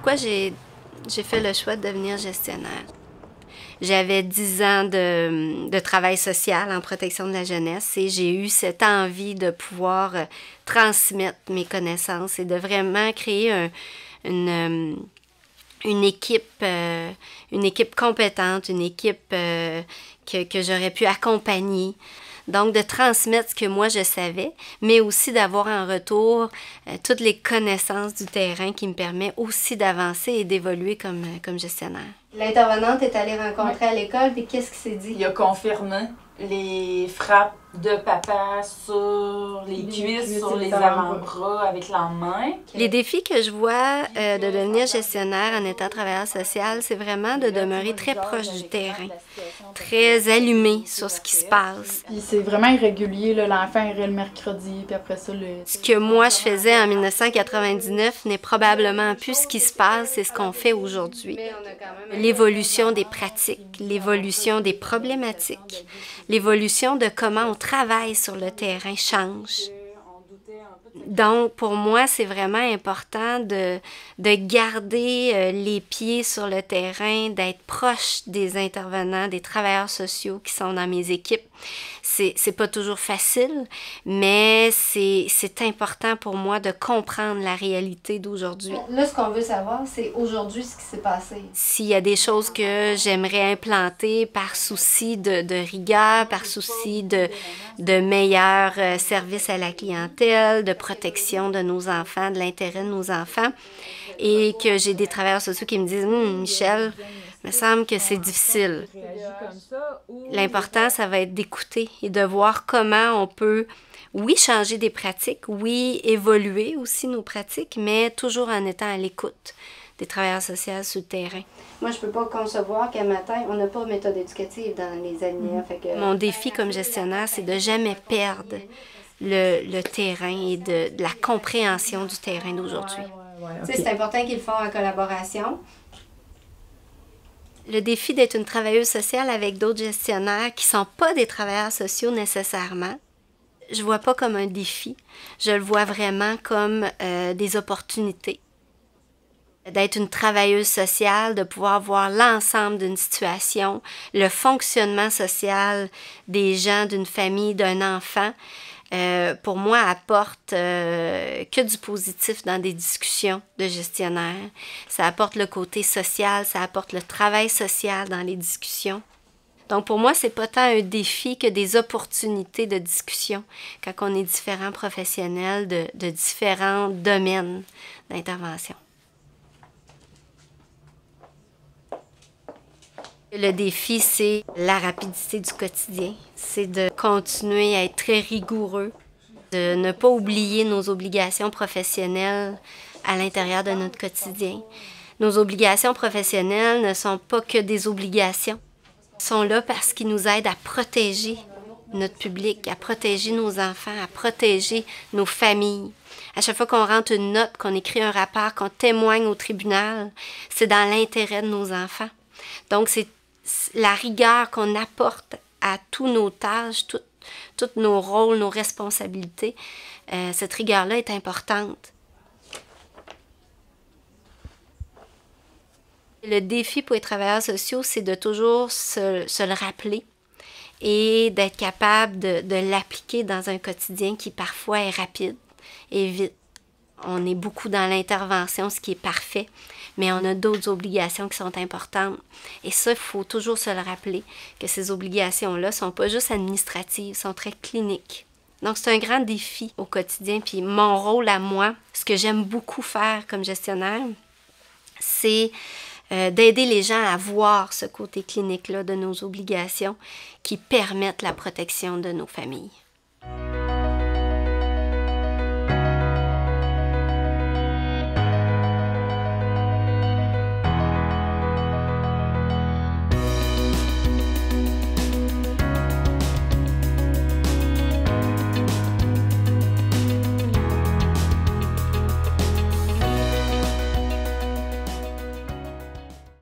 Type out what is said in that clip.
pourquoi j'ai fait le choix de devenir gestionnaire. J'avais 10 ans de travail social en protection de la jeunesse et j'ai eu cette envie de pouvoir transmettre mes connaissances et de vraiment créer une équipe compétente, une équipe que j'aurais pu accompagner. Donc, de transmettre ce que moi je savais, mais aussi d'avoir en retour toutes les connaissances du terrain qui me permet aussi d'avancer et d'évoluer comme gestionnaire. L'intervenante est allée rencontrer à l'école, puis qu'est-ce qu'il s'est dit? Il a confirmé les frappes de papa sur les cuisses, sur les avant-bras avec la main. Les défis que je vois de devenir gestionnaire en étant travailleur social, c'est vraiment de demeurer très proche du terrain, très allumé sur ce qui se passe. Puis c'est vraiment irrégulier, l'enfant irait le mercredi, puis après ça, Ce que moi je faisais en 1999 n'est probablement plus ce qui se passe, c'est ce qu'on fait aujourd'hui. L'évolution des pratiques, l'évolution des problématiques, l'évolution de comment on travaille sur le terrain change. Donc, pour moi, c'est vraiment important de garder les pieds sur le terrain, d'être proche des intervenants, des travailleurs sociaux qui sont dans mes équipes. C'est pas toujours facile, mais c'est important pour moi de comprendre la réalité d'aujourd'hui. Là, ce qu'on veut savoir, c'est aujourd'hui ce qui s'est passé. S'il y a des choses que j'aimerais implanter par souci de rigueur, par souci de meilleur service à la clientèle, de protection de nos enfants, de l'intérêt de nos enfants, et que j'ai des travailleurs sociaux qui me disent « Michel, il me semble que c'est difficile. » L'important, ça va être d'écouter et de voir comment on peut, oui, changer des pratiques, oui, évoluer aussi nos pratiques, mais toujours en étant à l'écoute des travailleurs sociaux sur le terrain. Moi, je ne peux pas concevoir qu'un matin, on n'a pas de méthode éducative dans les alinéas. Mon défi comme gestionnaire, c'est de jamais perdre le terrain et de la compréhension du terrain d'aujourd'hui. Okay. C'est important qu'ils le font en collaboration. Le défi d'être une travailleuse sociale avec d'autres gestionnaires qui ne sont pas des travailleurs sociaux nécessairement, je ne vois pas comme un défi. Je le vois vraiment comme des opportunités. D'être une travailleuse sociale, de pouvoir voir l'ensemble d'une situation, le fonctionnement social des gens, d'une famille, d'un enfant, pour moi, apporte que du positif dans des discussions de gestionnaires. Ça apporte le côté social, ça apporte le travail social dans les discussions. Donc, pour moi, c'est pas tant un défi que des opportunités de discussion quand on est différents professionnels de différents domaines d'intervention. Le défi, c'est la rapidité du quotidien. C'est de continuer à être très rigoureux, de ne pas oublier nos obligations professionnelles à l'intérieur de notre quotidien. Nos obligations professionnelles ne sont pas que des obligations. Elles sont là parce qu'ils nous aident à protéger notre public, à protéger nos enfants, à protéger nos familles. À chaque fois qu'on rentre une note, qu'on écrit un rapport, qu'on témoigne au tribunal, c'est dans l'intérêt de nos enfants. Donc, c'est la rigueur qu'on apporte à tous nos tâches, tous nos rôles, nos responsabilités, cette rigueur-là est importante. Le défi pour les travailleurs sociaux, c'est de toujours se le rappeler et d'être capable de l'appliquer dans un quotidien qui parfois est rapide et vite. On est beaucoup dans l'intervention, ce qui est parfait, mais on a d'autres obligations qui sont importantes. Et ça, il faut toujours se le rappeler, que ces obligations-là ne sont pas juste administratives, sont très cliniques. Donc, c'est un grand défi au quotidien. Puis mon rôle à moi, ce que j'aime beaucoup faire comme gestionnaire, c'est d'aider les gens à voir ce côté clinique-là de nos obligations qui permettent la protection de nos familles.